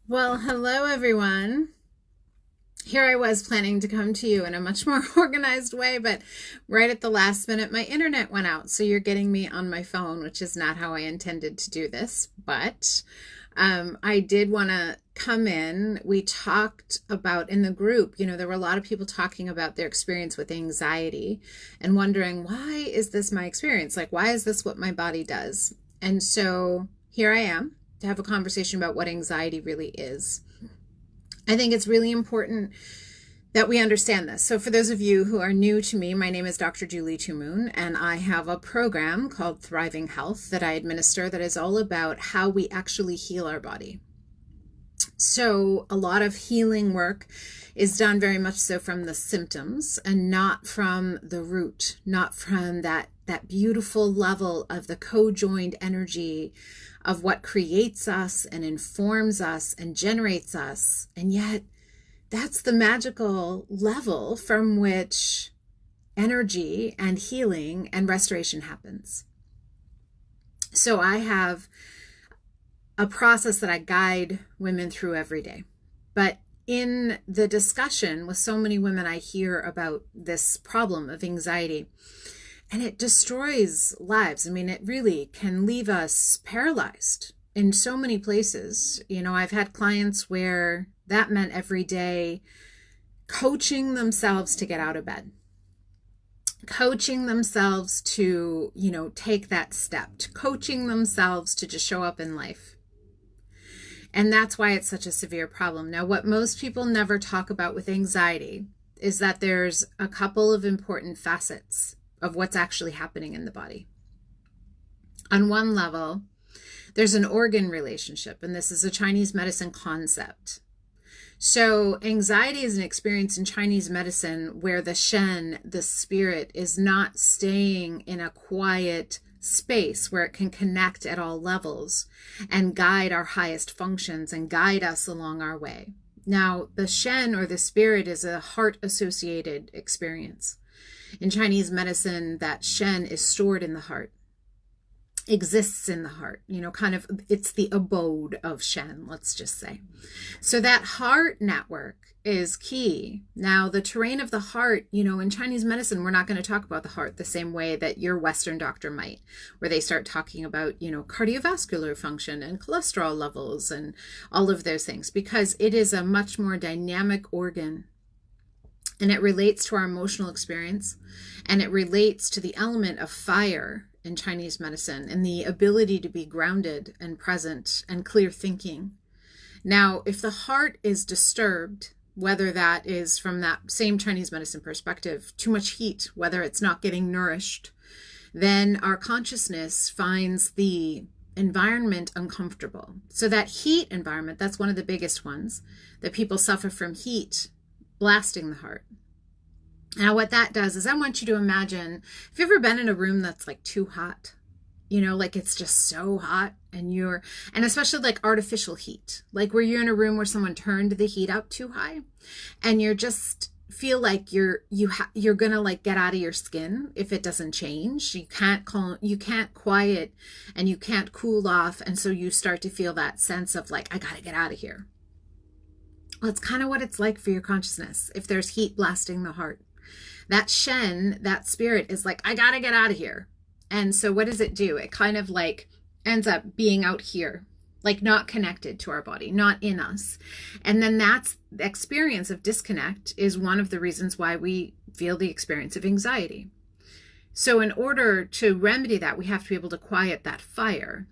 Well, hello everyone. Here I was planning to come to you in a much more organized way, but right at the last minute, my internet went out. So you're getting me on my phone, which is not how I intended to do this. But I did want to come in. We talked about in the group, there were a lot of people talking about their experience with anxiety and wondering, why is this my experience? Like, why is this what my body does? And so here I am to have a conversation about what anxiety really is. I think it's really important that we understand this. So for those of you who are new to me, my name is Dr. Julie Tumoon, and I have a program called Thriving Health that I administer that is all about how we actually heal our body. So a lot of healing work is done very much so from the symptoms and not from the root, not from that beautiful level of the co-joined energy of what creates us and informs us and generates us. And yet that's the magical level from which energy and healing and restoration happens. So I have a process that I guide women through every day. But in the discussion with so many women, I hear about this problem of anxiety, and it destroys lives. I mean, it really can leave us paralyzed in so many places. I've had clients where that meant every day coaching themselves to get out of bed, coaching themselves to, take that step, coaching themselves to just show up in life. And that's why it's such a severe problem. Now, what most people never talk about with anxiety is that there's a couple of important facets of what's actually happening in the body. On one level, there's an organ relationship, and this is a Chinese medicine concept. So anxiety is an experience in Chinese medicine where the Shen, the spirit, is not staying in a quiet space where it can connect at all levels and guide our highest functions and guide us along our way. Now, the Shen or the spirit is a heart-associated experience. In Chinese medicine, that Shen is stored in the heart, exists in the heart, it's the abode of Shen, let's just say. So that heart network is key. Now, the terrain of the heart, in Chinese medicine, we're not going to talk about the heart the same way that your Western doctor might, where they start talking about, cardiovascular function and cholesterol levels and all of those things, because it is a much more dynamic organ. And it relates to our emotional experience, and it relates to the element of fire in Chinese medicine and the ability to be grounded and present and clear thinking. Now, if the heart is disturbed, whether that is from that same Chinese medicine perspective, too much heat, whether it's not getting nourished, then our consciousness finds the environment uncomfortable. So that heat environment, that's one of the biggest ones, that people suffer from heat blasting the heart. Now, what that does is I want you to imagine, have you ever been in a room that's like too hot? Like it's just so hot and especially like artificial heat, like where you're in a room where someone turned the heat up too high and you're just feel like you're gonna like get out of your skin if it doesn't change. You can't quiet and you can't cool off. And so you start to feel that sense of like, I gotta get out of here. Well, it's kind of what it's like for your consciousness if there's heat blasting the heart. That Shen, that spirit is like, I gotta get out of here. And so what does it do? It kind of like ends up being out here, like not connected to our body, not in us. And then that's the experience of disconnect is one of the reasons why we feel the experience of anxiety. So in order to remedy that, we have to be able to quiet that fire.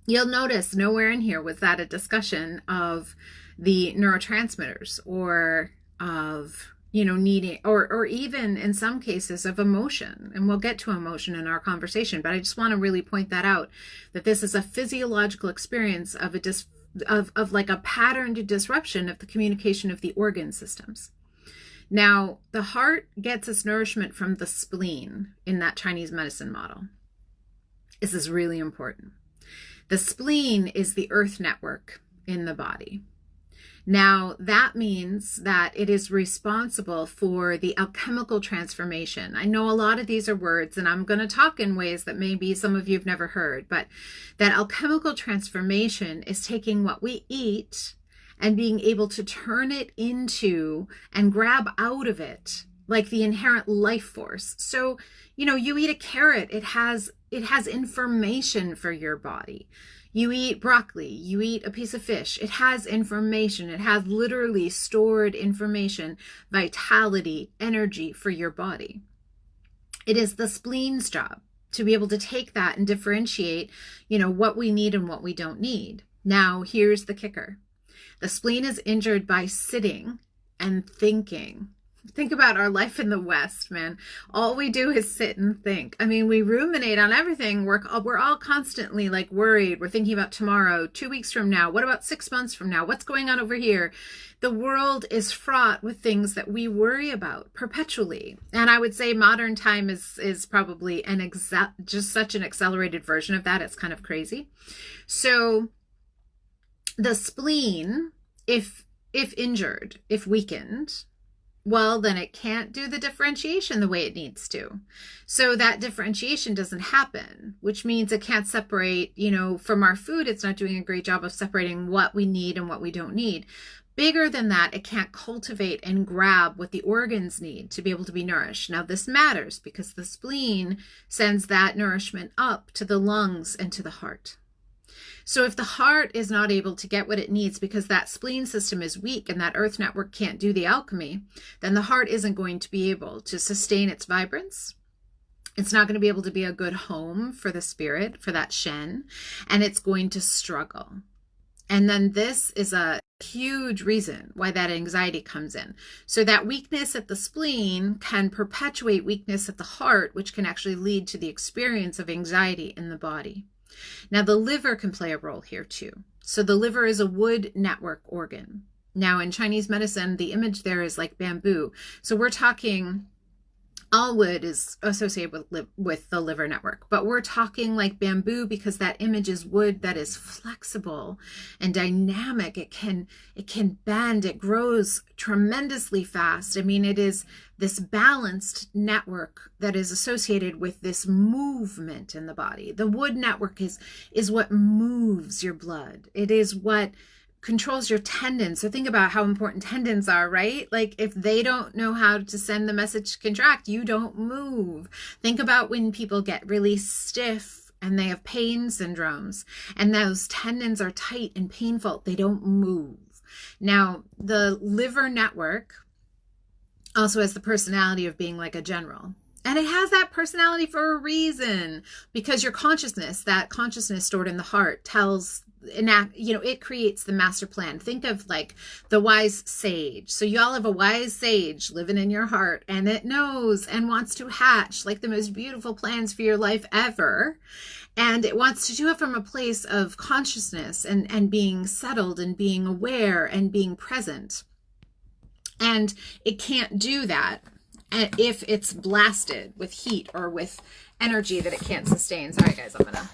You'll notice nowhere in here was that a discussion of the neurotransmitters or of needing, or even in some cases of emotion. And we'll get to emotion in our conversation, but I just want to really point that out, that this is a physiological experience of like a patterned disruption of the communication of the organ systems. Now, the heart gets its nourishment from the spleen in that Chinese medicine model. This is really important. The spleen is the earth network in the body. Now, that means that it is responsible for the alchemical transformation. I know a lot of these are words, and I'm going to talk in ways that maybe some of you have never heard, but that alchemical transformation is taking what we eat and being able to turn it into and grab out of it like the inherent life force. So, you eat a carrot, it has information for your body. You eat broccoli, you eat a piece of fish, it has information. It has literally stored information, vitality, energy for your body. It is the spleen's job to be able to take that and differentiate, what we need and what we don't need. Now, here's the kicker. The spleen is injured by sitting and thinking. Think about our life in the West, man. All we do is sit and think. I mean, we ruminate on everything. We're all constantly like worried. We're thinking about tomorrow, 2 weeks from now. What about 6 months from now? What's going on over here? The world is fraught with things that we worry about perpetually. And I would say modern time is probably just such an accelerated version of that. It's kind of crazy. So the spleen, if injured, if weakened, well, then it can't do the differentiation the way it needs to. So that differentiation doesn't happen, which means it can't separate, from our food. It's not doing a great job of separating what we need and what we don't need. Bigger than that, it can't cultivate and grab what the organs need to be able to be nourished. Now, this matters because the spleen sends that nourishment up to the lungs and to the heart. So if the heart is not able to get what it needs because that spleen system is weak and that earth network can't do the alchemy, then the heart isn't going to be able to sustain its vibrance. It's not going to be able to be a good home for the spirit, for that Shen, and it's going to struggle. And then this is a huge reason why that anxiety comes in. So that weakness at the spleen can perpetuate weakness at the heart, which can actually lead to the experience of anxiety in the body. Now, the liver can play a role here too. So the liver is a wood network organ. Now, in Chinese medicine, the image there is like bamboo. So we're talking, all wood is associated with the liver network, but we're talking like bamboo because that image is wood that is flexible and dynamic. It can bend, it grows tremendously fast. I mean, it is this balanced network that is associated with this movement in the body. The wood network is what moves your blood. It is what controls your tendons. So think about how important tendons are, right? Like if they don't know how to send the message to contract, you don't move. Think about when people get really stiff and they have pain syndromes and those tendons are tight and painful. They don't move. Now, the liver network also has the personality of being like a general. And it has that personality for a reason, because your consciousness, that consciousness stored in the heart, it creates the master plan. Think of like the wise sage. So y'all have a wise sage living in your heart, and it knows and wants to hatch like the most beautiful plans for your life ever. And it wants to do it from a place of consciousness and being settled and being aware and being present. And it can't do that if it's blasted with heat or with energy that it can't sustain. Sorry guys, I'm gonna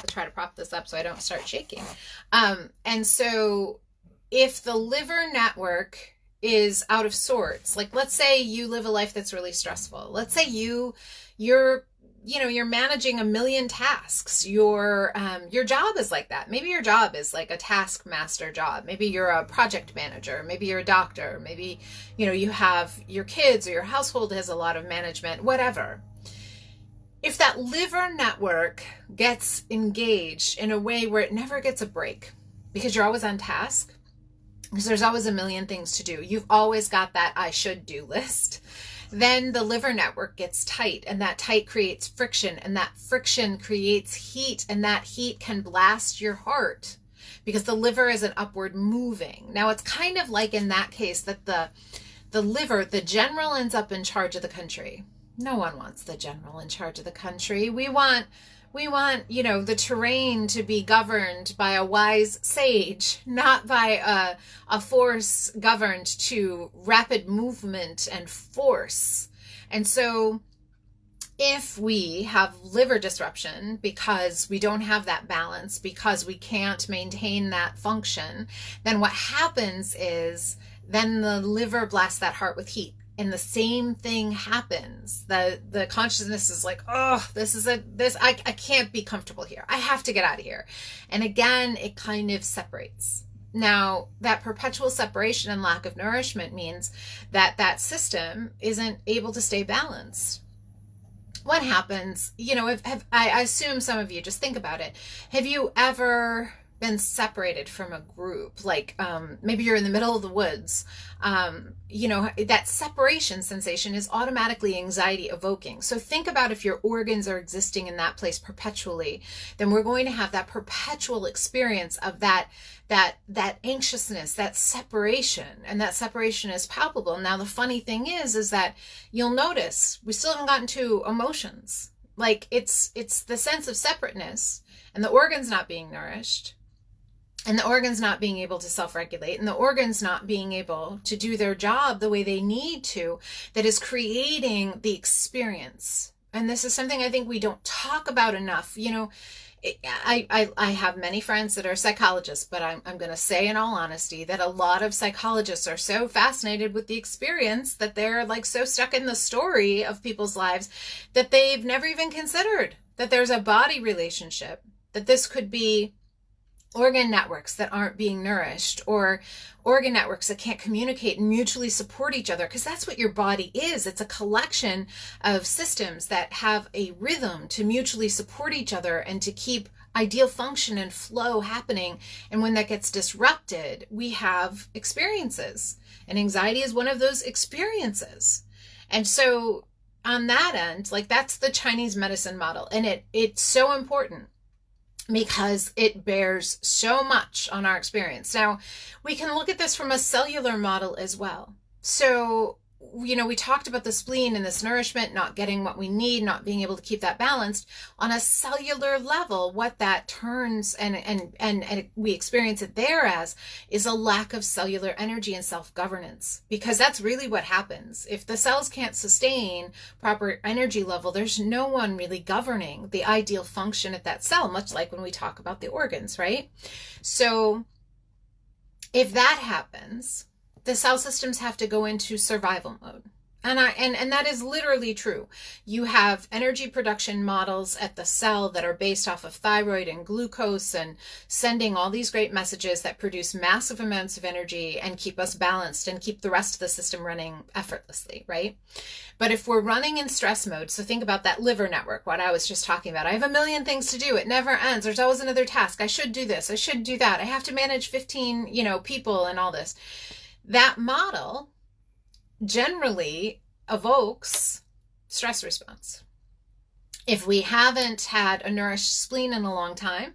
try to prop this up so I don't start shaking. And so if the liver network is out of sorts, like let's say you live a life that's really stressful. Let's say you're managing a million tasks. Your job is like that. Maybe your job is like a taskmaster job. Maybe you're a project manager. Maybe you're a doctor. Maybe, you have your kids or your household has a lot of management, whatever. If that liver network gets engaged in a way where it never gets a break because you're always on task, because there's always a million things to do. You've always got that I should do list. Then the liver network gets tight, and that tight creates friction, and that friction creates heat, and that heat can blast your heart because the liver is an upward moving. Now it's kind of like in that case that the liver, the general ends up in charge of the country. No one wants the general in charge of the country. We want, the terrain to be governed by a wise sage, not by a force governed to rapid movement and force. And so if we have liver disruption because we don't have that balance, because we can't maintain that function, then what happens is then the liver blasts that heart with heat. And the same thing happens. The consciousness is like, oh, I can't be comfortable here. I have to get out of here. And again, it kind of separates. Now, that perpetual separation and lack of nourishment means that that system isn't able to stay balanced. What happens, I assume some of you, just think about it. Have you ever been separated from a group? Like maybe you're in the middle of the woods. That separation sensation is automatically anxiety evoking. So think about if your organs are existing in that place perpetually, then we're going to have that perpetual experience of that anxiousness, that separation, and that separation is palpable. Now, the funny thing is that you'll notice we still haven't gotten to emotions. Like it's the sense of separateness and the organs not being nourished, and the organs not being able to self-regulate, and the organs not being able to do their job the way they need to, that is creating the experience. And this is something I think we don't talk about enough. I have many friends that are psychologists, but I'm going to say in all honesty that a lot of psychologists are so fascinated with the experience that they're like so stuck in the story of people's lives that they've never even considered that there's a body relationship, that this could be organ networks that aren't being nourished, or organ networks that can't communicate and mutually support each other, because that's what your body is. It's a collection of systems that have a rhythm to mutually support each other and to keep ideal function and flow happening. And when that gets disrupted, we have experiences, and anxiety is one of those experiences. And so on that end, like that's the Chinese medicine model, and it's so important because it bears so much on our experience. Now, we can look at this from a cellular model as well. So, we talked about the spleen and this nourishment, not getting what we need, not being able to keep that balanced. On a cellular level, what that turns and we experience it there as is a lack of cellular energy and self-governance, because that's really what happens. If the cells can't sustain proper energy level, there's no one really governing the ideal function at that cell, much like when we talk about the organs, right? So if that happens, the cell systems have to go into survival mode. And that is literally true. You have energy production models at the cell that are based off of thyroid and glucose and sending all these great messages that produce massive amounts of energy and keep us balanced and keep the rest of the system running effortlessly, right? But if we're running in stress mode, so think about that liver network, what I was just talking about. I have a million things to do. It never ends. There's always another task. I should do this. I should do that. I have to manage 15, people and all this. That model generally evokes stress response. If we haven't had a nourished spleen in a long time,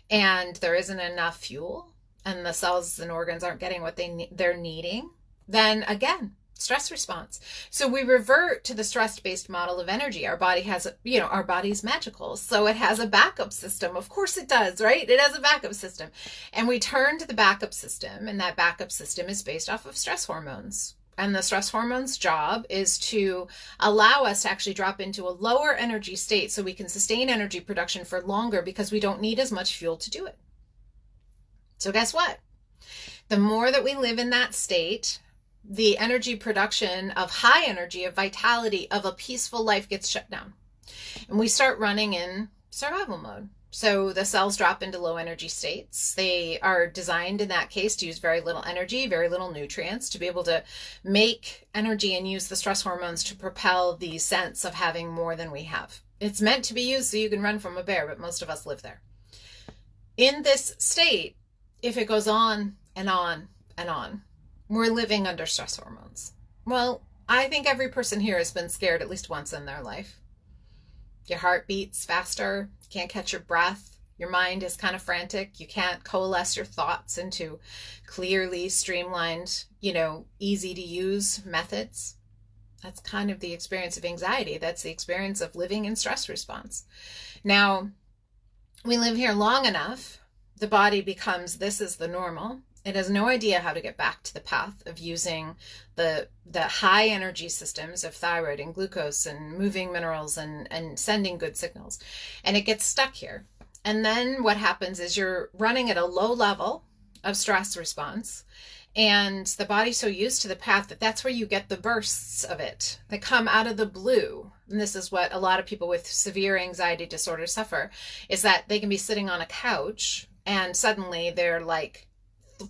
and there isn't enough fuel, and the cells and organs aren't getting what they're needing, then again, stress response. So we revert to the stress-based model of energy. Our body has, our body's magical, so it has a backup system. Of course it does, right? It has a backup system. And we turn to the backup system, and that backup system is based off of stress hormones. And the stress hormone's job is to allow us to actually drop into a lower energy state so we can sustain energy production for longer, because we don't need as much fuel to do it. So guess what? The more that we live in that state, the energy production of high energy, of vitality, of a peaceful life gets shut down. And we start running in survival mode. So the cells drop into low energy states. They are designed in that case to use very little energy, very little nutrients, to be able to make energy and use the stress hormones to propel the sense of having more than we have. It's meant to be used so you can run from a bear, but most of us live there. In this state, if it goes on and on and on, we're living under stress hormones. Well, I think every person here has been scared at least once in their life. Your heart beats faster, you can't catch your breath, your mind is kind of frantic, you can't coalesce your thoughts into clearly streamlined, easy to use methods. That's kind of the experience of anxiety. That's the experience of living in stress response. Now, we live here long enough, the body becomes, this is the normal. It has no idea how to get back to the path of using the high energy systems of thyroid and glucose and moving minerals and sending good signals. And it gets stuck here. And then what happens is you're running at a low level of stress response, and the body's so used to the path that that's where you get the bursts of it that come out of the blue. And this is what a lot of people with severe anxiety disorder suffer, is that they can be sitting on a couch and suddenly they're like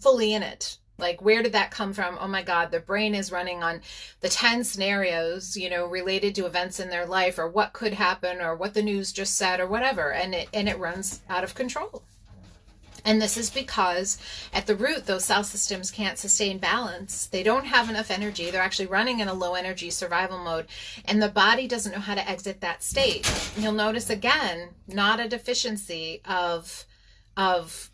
fully in it. Like, where did that come from? Oh my God, the brain is running on the 10 scenarios, related to events in their life, or what could happen, or what the news just said, or whatever. And it runs out of control. And this is because at the root, those cell systems can't sustain balance. They don't have enough energy. They're actually running in a low energy survival mode. And the body doesn't know how to exit that state. You'll notice again, not a deficiency of Xanax,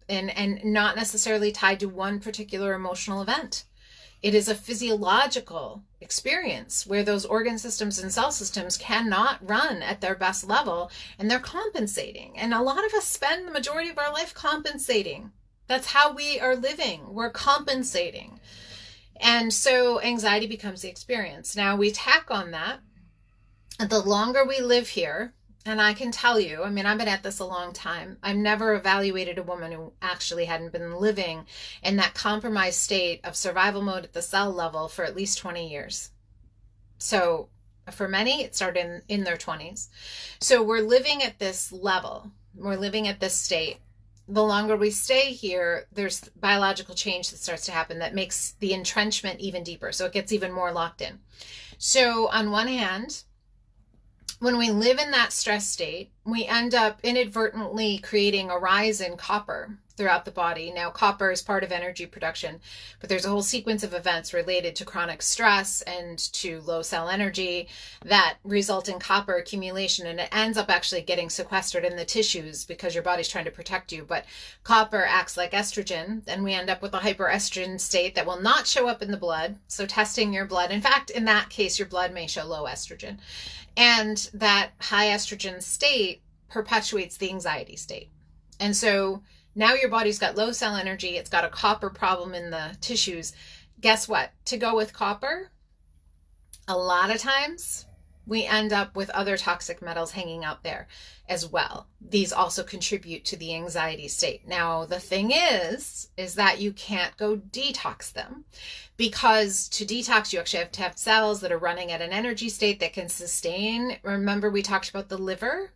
and not necessarily tied to one particular emotional event. It is a physiological experience where those organ systems and cell systems cannot run at their best level, and they're compensating. And a lot of us spend the majority of our life compensating. That's how we are living. We're compensating. And so anxiety becomes the experience. Now we tack on that. The longer we live here, and I can tell you, I've been at this a long time. I've never evaluated a woman who actually hadn't been living in that compromised state of survival mode at the cell level for at least 20 years. So for many, it started in their 20s. So we're living at this level. We're living at this state. The longer we stay here, there's biological change that starts to happen that makes the entrenchment even deeper. So it gets even more locked in. So on one hand, when we live in that stress state, we end up inadvertently creating a rise in copper throughout the body. Now, copper is part of energy production, but there's a whole sequence of events related to chronic stress and to low cell energy that result in copper accumulation, and it ends up actually getting sequestered in the tissues because your body's trying to protect you. But copper acts like estrogen, and we end up with a hyperestrogen state that will not show up in the blood. So testing your blood, in fact, in that case, your blood may show low estrogen. And that high estrogen state perpetuates the anxiety state. And so now your body's got low cell energy. It's got a copper problem in the tissues. Guess what? To go with copper, a lot of times we end up with other toxic metals hanging out there as well. These also contribute to the anxiety state. Now, the thing is that you can't go detox them, because to detox, you actually have to have cells that are running at an energy state that can sustain. Remember, we talked about the liver.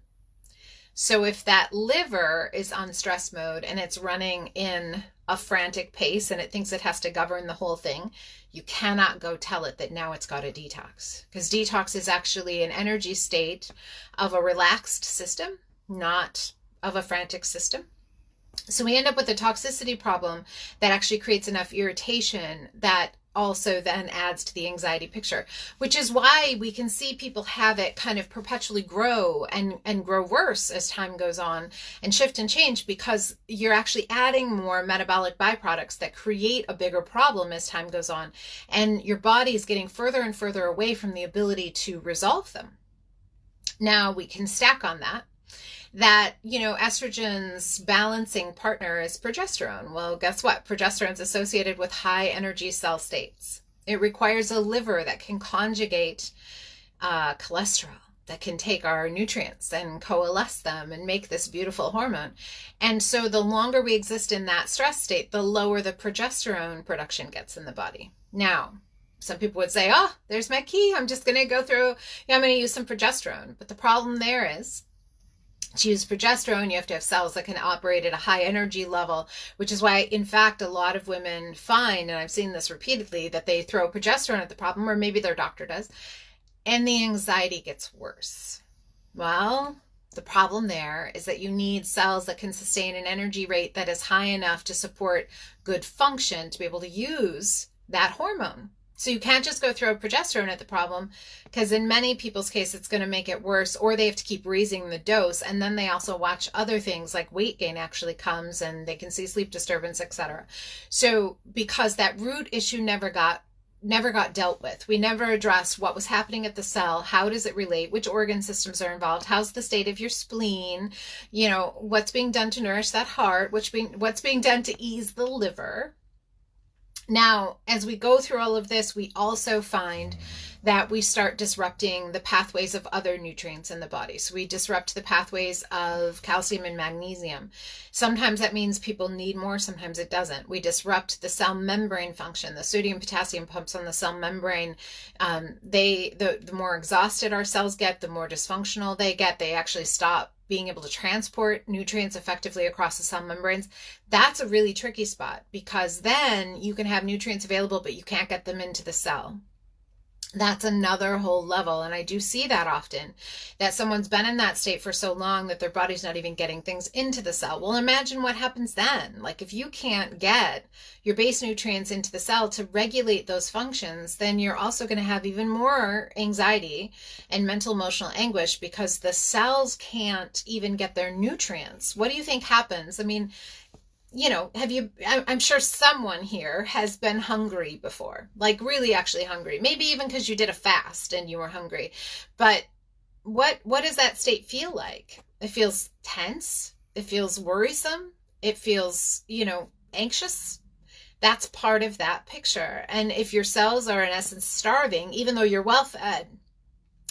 So if that liver is on stress mode and it's running in a frantic pace and it thinks it has to govern the whole thing, you cannot go tell it that now it's got a detox, because detox is actually an energy state of a relaxed system, not of a frantic system. So we end up with a toxicity problem that actually creates enough irritation that also then adds to the anxiety picture, which is why we can see people have it kind of perpetually grow and grow worse as time goes on and shift and change, because you're actually adding more metabolic byproducts that create a bigger problem as time goes on, and your body is getting further and further away from the ability to resolve them. Now we can stack on that estrogen's balancing partner is progesterone. Well, guess what? Progesterone is associated with high energy cell states. It requires a liver that can conjugate cholesterol, that can take our nutrients and coalesce them and make this beautiful hormone. And so the longer we exist in that stress state, the lower the progesterone production gets in the body. Now, some people would say, oh, there's my key. I'm just going to go through, I'm going to use some progesterone. But the problem there is, to use progesterone, you have to have cells that can operate at a high energy level, which is why, in fact, a lot of women find, and I've seen this repeatedly, that they throw progesterone at the problem, or maybe their doctor does, and the anxiety gets worse. Well, the problem there is that you need cells that can sustain an energy rate that is high enough to support good function to be able to use that hormone. So you can't just go throw progesterone at the problem, because in many people's case, it's going to make it worse, or they have to keep raising the dose. And then they also watch other things like weight gain actually comes, and they can see sleep disturbance, etc. So because that root issue never got dealt with, we never addressed what was happening at the cell. How does it relate? Which organ systems are involved? How's the state of your spleen? What's being done to nourish that heart? What's being done to ease the liver? Now, as we go through all of this, we also find that we start disrupting the pathways of other nutrients in the body. So we disrupt the pathways of calcium and magnesium. Sometimes that means people need more, sometimes it doesn't. We disrupt the cell membrane function, the sodium potassium pumps on the cell membrane. The more exhausted our cells get, the more dysfunctional they get. They actually stop being able to transport nutrients effectively across the cell membranes. That's a really tricky spot, because then you can have nutrients available, but you can't get them into the cell. That's another whole level. And I do see that often, that someone's been in that state for so long that their body's not even getting things into the cell. Well, imagine what happens then. Like, if you can't get your base nutrients into the cell to regulate those functions, then you're also going to have even more anxiety and mental emotional anguish, because the cells can't even get their nutrients. What do you think happens? I mean, I'm sure someone here has been hungry before, like really actually hungry, maybe even because you did a fast and you were hungry. But what does that state feel like? It feels tense. It feels worrisome. It feels, anxious. That's part of that picture. And if your cells are in essence starving, even though you're well fed,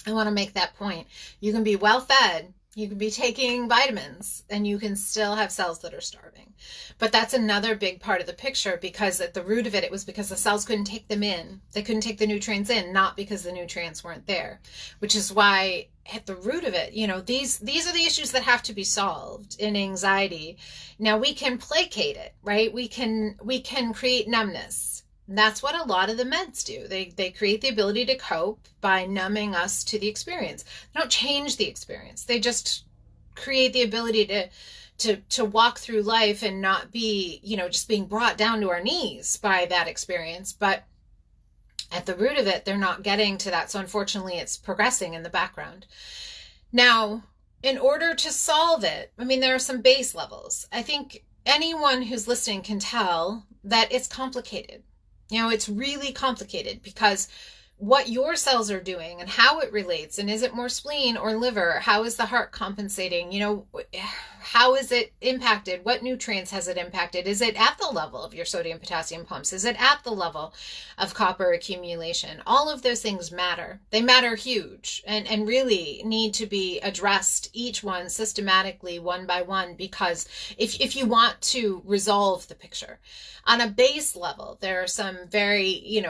I want to make that point. You can be well fed. You can be taking vitamins and you can still have cells that are starving. But that's another big part of the picture, because at the root of it, it was because the cells couldn't take them in. They couldn't take the nutrients in, not because the nutrients weren't there, which is why at the root of it, these are the issues that have to be solved in anxiety. Now we can placate it, right? We can create numbness. That's what a lot of the meds do. They create the ability to cope by numbing us to the experience. They don't change the experience. They just create the ability to walk through life and not be, just being brought down to our knees by that experience. But at the root of it, they're not getting to that. So unfortunately, it's progressing in the background. Now, in order to solve it, there are some base levels. I think anyone who's listening can tell that it's complicated. It's really complicated, because what your cells are doing and how it relates, and is it more spleen or liver? How is the heart compensating? How is it impacted? What nutrients has it impacted? Is it at the level of your sodium potassium pumps? Is it at the level of copper accumulation? All of those things matter. They matter huge, and really need to be addressed, each one systematically, one by one, because if you want to resolve the picture on a base level, there are some very,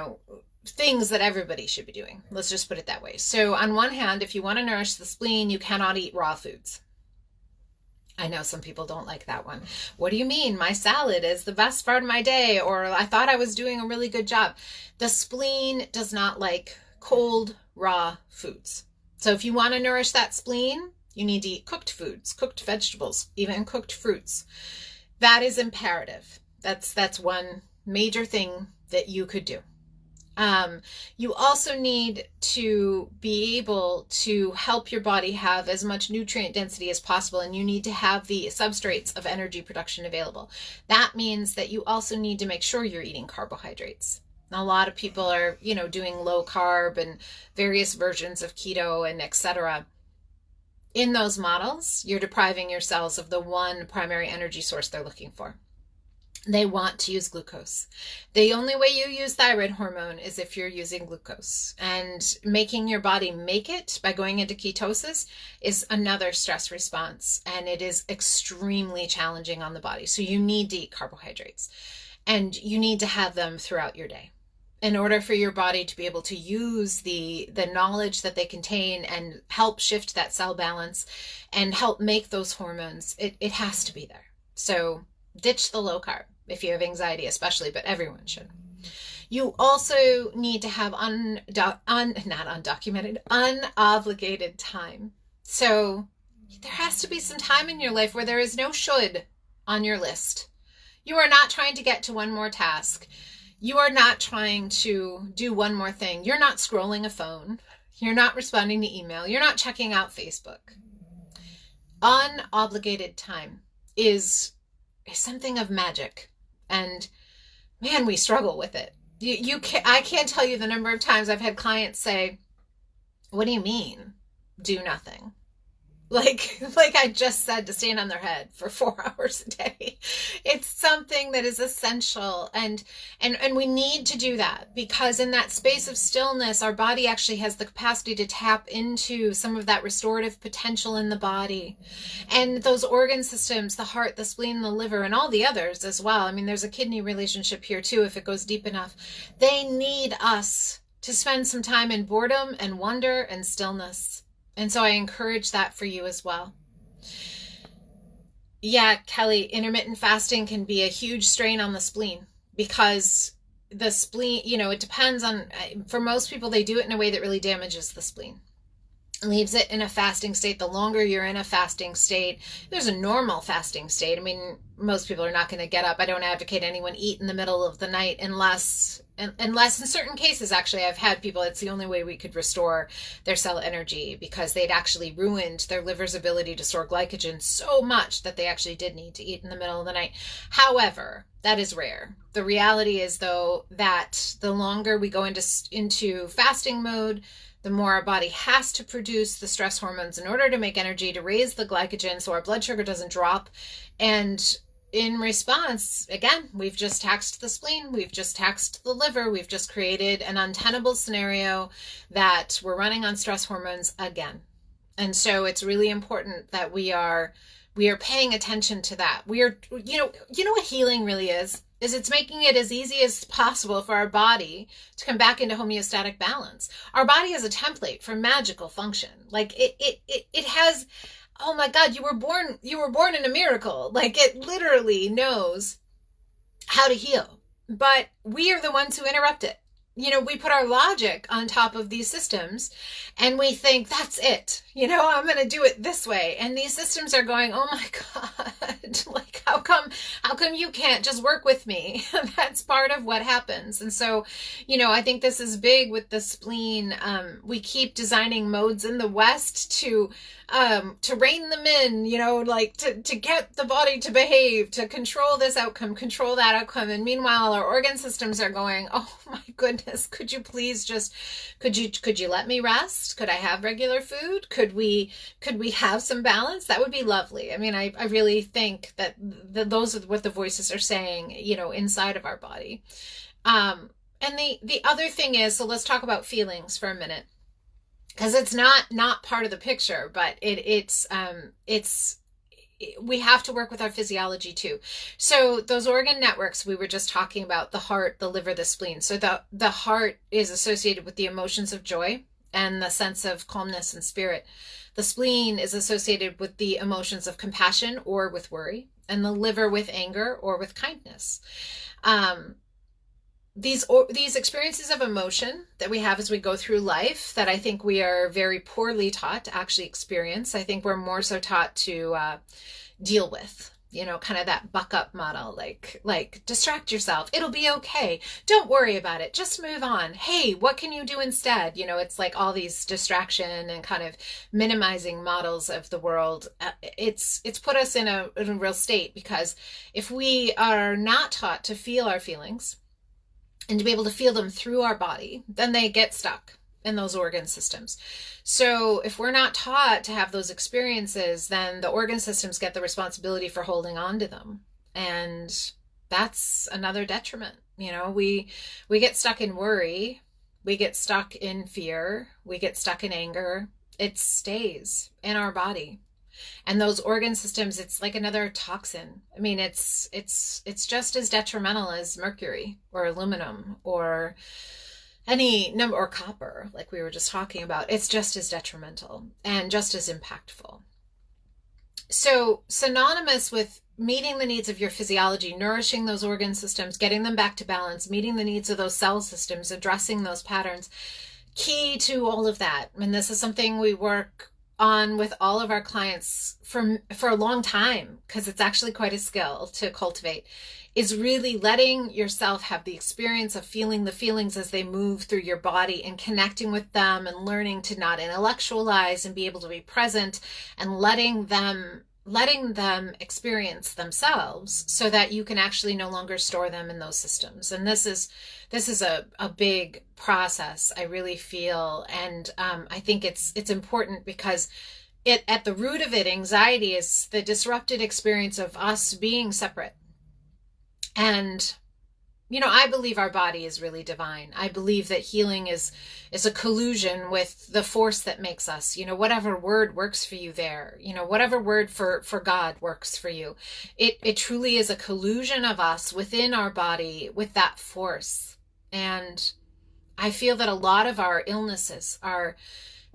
things that everybody should be doing. Let's just put it that way. So on one hand, if you want to nourish the spleen, you cannot eat raw foods. I know some people don't like that one. What do you mean? My salad is the best part of my day, or I thought I was doing a really good job. The spleen does not like cold, raw foods. So if you want to nourish that spleen, you need to eat cooked foods, cooked vegetables, even cooked fruits. That is imperative. That's one major thing that you could do. You also need to be able to help your body have as much nutrient density as possible, and you need to have the substrates of energy production available. That means that you also need to make sure you're eating carbohydrates. Now, a lot of people are, doing low carb and various versions of keto and etc. In those models, you're depriving your cells of the one primary energy source they're looking for. They want to use glucose. The only way you use thyroid hormone is if you're using glucose, and making your body make it by going into ketosis is another stress response, and it is extremely challenging on the body. So you need to eat carbohydrates, and you need to have them throughout your day in order for your body to be able to use the knowledge that they contain and help shift that cell balance and help make those hormones. It has to be there. So ditch the low carb if you have anxiety, especially, but everyone should. You also need to have unobligated time. So there has to be some time in your life where there is no should on your list. You are not trying to get to one more task. You are not trying to do one more thing. You're not scrolling a phone. You're not responding to email. You're not checking out Facebook. Unobligated time is something of magic, and man, we struggle with it. I can't tell you the number of times I've had clients say, what do you mean do nothing? like I just said, to stand on their head for 4 hours a day. It's something that is essential, and we need to do that, because in that space of stillness, our body actually has the capacity to tap into some of that restorative potential in the body. And those organ systems, the heart, the spleen, the liver, and all the others as well. I mean, there's a kidney relationship here too, if it goes deep enough. They need us to spend some time in boredom and wonder and stillness. And so I encourage that for you as well. Yeah, Kelly, intermittent fasting can be a huge strain on the spleen, because the spleen, it depends on, for most people, they do it in a way that really damages the spleen. Leaves it in a fasting state. The longer you're in a fasting state, there's a normal fasting state. I mean, most people are not going to get up. I don't advocate anyone eat in the middle of the night unless in certain cases, actually, I've had people, it's the only way we could restore their cell energy, because they'd actually ruined their liver's ability to store glycogen so much that they actually did need to eat in the middle of the night. However, that is rare. The reality is, though, that the longer we go into fasting mode, the more our body has to produce the stress hormones in order to make energy, to raise the glycogen so our blood sugar doesn't drop. And in response, again, we've just taxed the spleen, we've just taxed the liver, we've just created an untenable scenario that we're running on stress hormones again. And so it's really important that we are paying attention to that. We are, what healing really is it's making it as easy as possible for our body to come back into homeostatic balance. Our body has a template for magical function. Like it has, oh my God, you were born in a miracle. Like, it literally knows how to heal, but we are the ones who interrupt it. We put our logic on top of these systems and we think that's it. I'm going to do it this way. And these systems are going, oh my God, like, how come you can't just work with me? That's part of what happens. And so, I think this is big with the spleen. We keep designing modes in the West to rein them in, like to get the body to behave, to control this outcome, control that outcome. And meanwhile, our organ systems are going, oh my goodness, could you please just, could you let me rest? Could I have regular food? Could we have some balance? That would be lovely. I mean, I really think that those are what the voices are saying, inside of our body. And the other thing is, so let's talk about feelings for a minute, because it's not part of the picture, but we have to work with our physiology too. So those organ networks we were just talking about, the heart, the liver, the spleen. So the heart is associated with the emotions of joy and the sense of calmness and spirit. The spleen is associated with the emotions of compassion or with worry, and the liver with anger or with kindness. These experiences of emotion that we have as we go through life, that I think we are very poorly taught to actually experience. I think we're more so taught to deal with, kind of that buck up model, like distract yourself. It'll be okay. Don't worry about it. Just move on. Hey, what can you do instead? It's like all these distraction and kind of minimizing models of the world. It's put us in a real state, because if we are not taught to feel our feelings, and to be able to feel them through our body, then they get stuck in those organ systems. So if we're not taught to have those experiences, then the organ systems get the responsibility for holding on to them. And that's another detriment. We get stuck in worry, we get stuck in fear, we get stuck in anger. It stays in our body. And those organ systems, it's like another toxin. I mean, it's just as detrimental as mercury or aluminum or any number, or copper, like we were just talking about. It's just as detrimental and just as impactful. So synonymous with meeting the needs of your physiology, nourishing those organ systems, getting them back to balance, meeting the needs of those cell systems, addressing those patterns, key to all of that. And this is something we work on with all of our clients for a long time, because it's actually quite a skill to cultivate, is really letting yourself have the experience of feeling the feelings as they move through your body and connecting with them, and learning to not intellectualize and be able to be present, and letting them experience themselves, so that you can actually no longer store them in those systems. And this is a big process, I really feel. And I think it's important, because at the root of it, anxiety is the disrupted experience of us being separate. And I believe our body is really divine. I believe that healing is a collusion with the force that makes us. Whatever word works for you there. Whatever word for God works for you. It truly is a collusion of us within our body with that force. And I feel that a lot of our illnesses are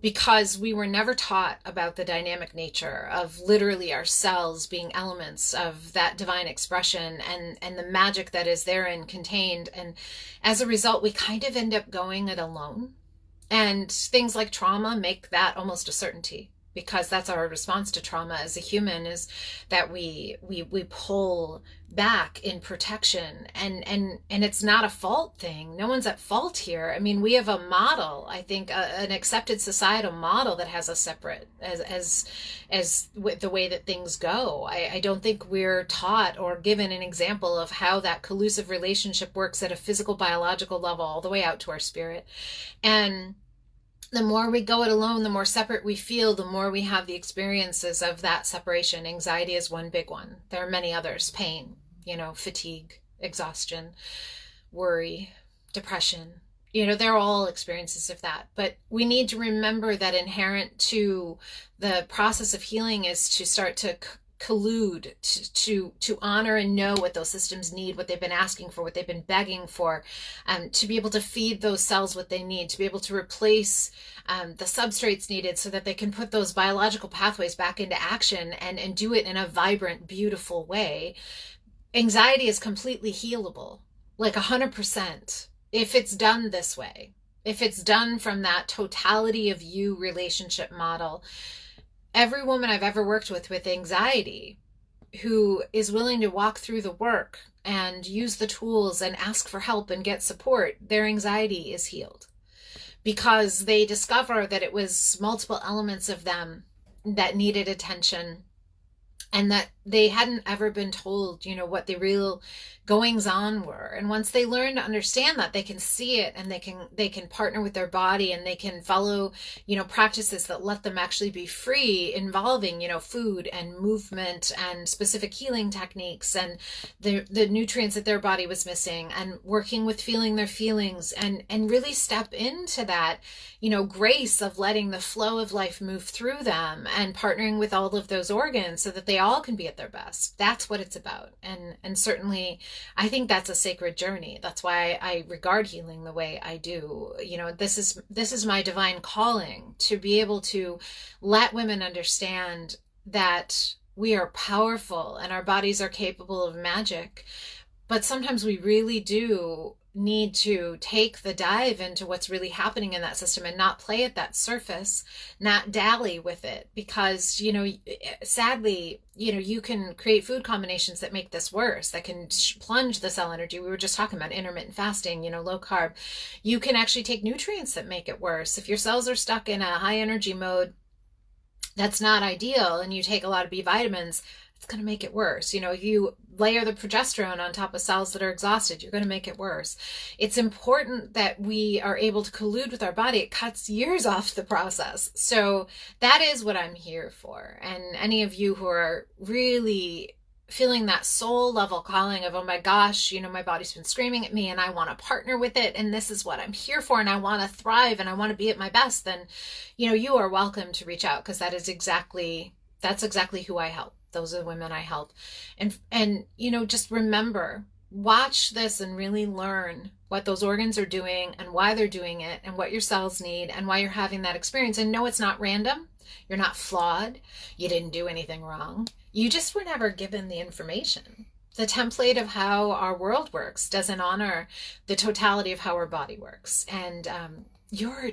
because we were never taught about the dynamic nature of literally our cells being elements of that divine expression and the magic that is therein contained. And as a result, we kind of end up going it alone. And things like trauma make that almost a certainty, because that's our response to trauma as a human, is that we pull back in protection, and it's not a fault thing. No one's at fault here. I mean, we have a model, I think, an accepted societal model that has us separate as with the way that things go. I don't think we're taught or given an example of how that collusive relationship works at a physical, biological level, all the way out to our spirit. And the more we go it alone, the more separate we feel, the more we have the experiences of that separation. Anxiety is one big one. There are many others. Pain, fatigue, exhaustion, worry, depression. They're all experiences of that. But we need to remember that inherent to the process of healing is to start to collude, to honor and know what those systems need, what they've been asking for, what they've been begging for, to be able to feed those cells what they need, to be able to replace the substrates needed so that they can put those biological pathways back into action and do it in a vibrant, beautiful way. Anxiety is completely healable, like 100%, if it's done this way, if it's done from that totality of you relationship model. Every woman I've ever worked with anxiety, who is willing to walk through the work and use the tools and ask for help and get support, their anxiety is healed, because they discover that it was multiple elements of them that needed attention, and that they hadn't ever been told, what the real goings on were. And once they learn to understand that, they can see it, and they can partner with their body, and they can follow, practices that let them actually be free, involving, food and movement and specific healing techniques and the nutrients that their body was missing, and working with feeling their feelings, and really step into that, grace of letting the flow of life move through them, and partnering with all of those organs so that they all can be at their best. That's what it's about. And certainly I think that's a sacred journey. That's why I regard healing the way I do. This is my divine calling, to be able to let women understand that we are powerful and our bodies are capable of magic. But sometimes we really do need to take the dive into what's really happening in that system, and not play at that surface, not dally with it, because, sadly, you can create food combinations that make this worse, that can plunge the cell energy. We were just talking about intermittent fasting, low carb. You can actually take nutrients that make it worse. If your cells are stuck in a high energy mode, that's not ideal, and you take a lot of B vitamins, it's going to make it worse. If you layer the progesterone on top of cells that are exhausted, you're going to make it worse. It's important that we are able to collude with our body. It cuts years off the process. So that is what I'm here for. And any of you who are really feeling that soul level calling of, oh my gosh, my body's been screaming at me and I want to partner with it, and this is what I'm here for, and I want to thrive and I want to be at my best, then, you are welcome to reach out, because that's exactly who I help. Those are the women I help. And just remember, watch this and really learn what those organs are doing and why they're doing it, and what your cells need and why you're having that experience. And no, it's not random. You're not flawed. You didn't do anything wrong. You just were never given the information. The template of how our world works doesn't honor the totality of how our body works. And you're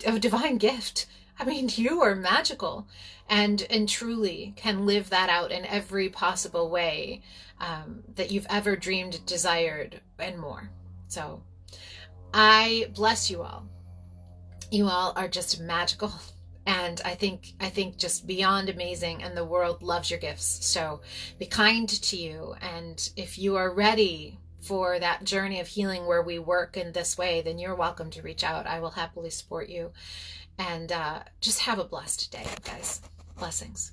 a divine gift. I mean, you are magical, and truly can live that out in every possible way that you've ever dreamed, desired, and more. So I bless you all. You all are just magical, and I think just beyond amazing, and the world loves your gifts. So be kind to you, and if you are ready for that journey of healing where we work in this way, then you're welcome to reach out. I will happily support you. And just have a blessed day, guys. Blessings.